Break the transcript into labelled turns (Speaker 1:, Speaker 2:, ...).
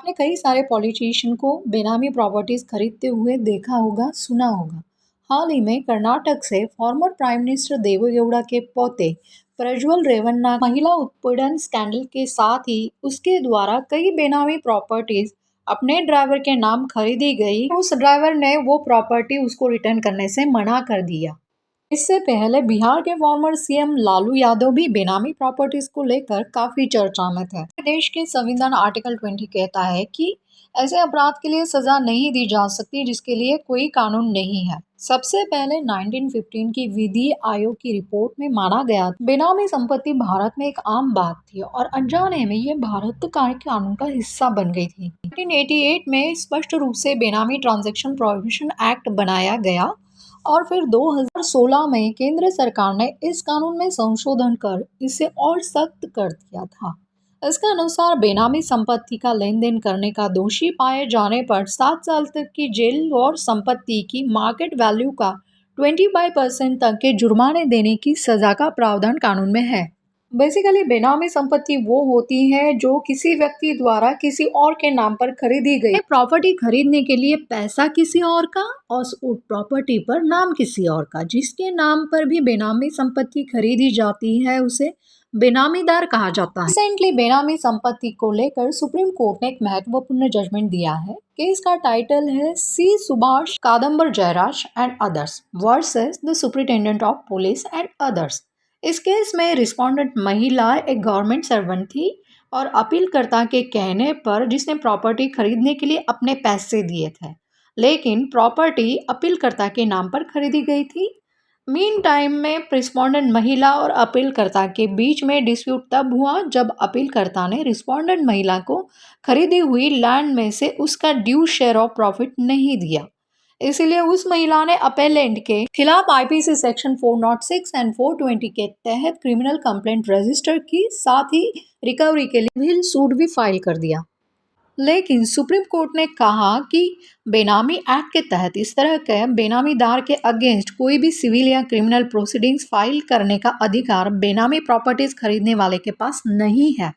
Speaker 1: आपने कई सारे पॉलिटिशियन को बेनामी प्रॉपर्टीज खरीदते हुए देखा होगा, सुना होगा। हाल ही में कर्नाटक से फॉर्मर प्राइम मिनिस्टर देवेगौड़ा के पोते प्रज्वल रेवन्ना महिला उत्पीड़न स्कैंडल के साथ ही उसके द्वारा कई बेनामी प्रॉपर्टीज अपने ड्राइवर के नाम खरीदी गई। उस ड्राइवर ने वो प्रॉपर्टी उसको रिटर्न करने से मना कर दिया। इससे पहले बिहार के फॉर्मर सीएम लालू यादव भी बेनामी प्रॉपर्टीज को लेकर काफी चर्चा में थे। देश के संविधान आर्टिकल 20 कहता है कि ऐसे अपराध के लिए सजा नहीं दी जा सकती जिसके लिए कोई कानून नहीं है। सबसे पहले 1915 की विधि आयोग की रिपोर्ट में माना गया बेनामी संपत्ति भारत में एक आम बात थी और अनजाने में ये भारत का कानून का हिस्सा बन गई थी। 1988 में स्पष्ट रूप से बेनामी ट्रांजैक्शन प्रोहिबिशन एक्ट बनाया गया और फिर 2016 में केंद्र सरकार ने इस कानून में संशोधन कर इसे और सख्त कर दिया था। इसके अनुसार बेनामी संपत्ति का लेन देन करने का दोषी पाए जाने पर 7 साल तक की जेल और संपत्ति की मार्केट वैल्यू का 25% तक के जुर्माने देने की सजा का प्रावधान कानून में है। बेसिकली बेनामी संपत्ति वो होती है जो किसी व्यक्ति द्वारा किसी और के नाम पर खरीदी गई प्रॉपर्टी खरीदने के लिए पैसा किसी और का और उस प्रॉपर्टी पर नाम किसी और का, जिसके नाम पर भी बेनामी संपत्ति खरीदी जाती है उसे बेनामीदार कहा जाता है। रिसेंटली बेनामी संपत्ति को लेकर सुप्रीम कोर्ट ने एक महत्वपूर्ण जजमेंट दिया है। केस का टाइटल है C Subhash Kadambar Jayaraj and others versus the superintendent of police and others. इस केस में रिस्पोंडेंट महिला एक गवर्नमेंट सर्वेंट थी और अपीलकर्ता के कहने पर जिसने प्रॉपर्टी खरीदने के लिए अपने पैसे दिए थे, लेकिन प्रॉपर्टी अपीलकर्ता के नाम पर खरीदी गई थी। मीन टाइम में रिस्पोंडेंट महिला और अपीलकर्ता के बीच में डिस्प्यूट तब हुआ जब अपीलकर्ता ने रिस्पोंडेंट महिला को खरीदी हुई लैंड में से उसका ड्यू शेयर ऑफ प्रॉफिट नहीं दिया। इसलिए उस महिला ने अपेलेंट के खिलाफ आईपीसी सेक्शन 406 एंड 420 के तहत क्रिमिनल कंप्लेंट रजिस्टर की, साथ ही रिकवरी के लिए सिविल सूट भी फाइल कर दिया। लेकिन सुप्रीम कोर्ट ने कहा कि बेनामी एक्ट के तहत इस तरह के बेनामीदार के अगेंस्ट कोई भी सिविल या क्रिमिनल प्रोसीडिंग्स फाइल करने का अधिकार बेनामी प्रॉपर्टीज खरीदने वाले के पास नहीं है।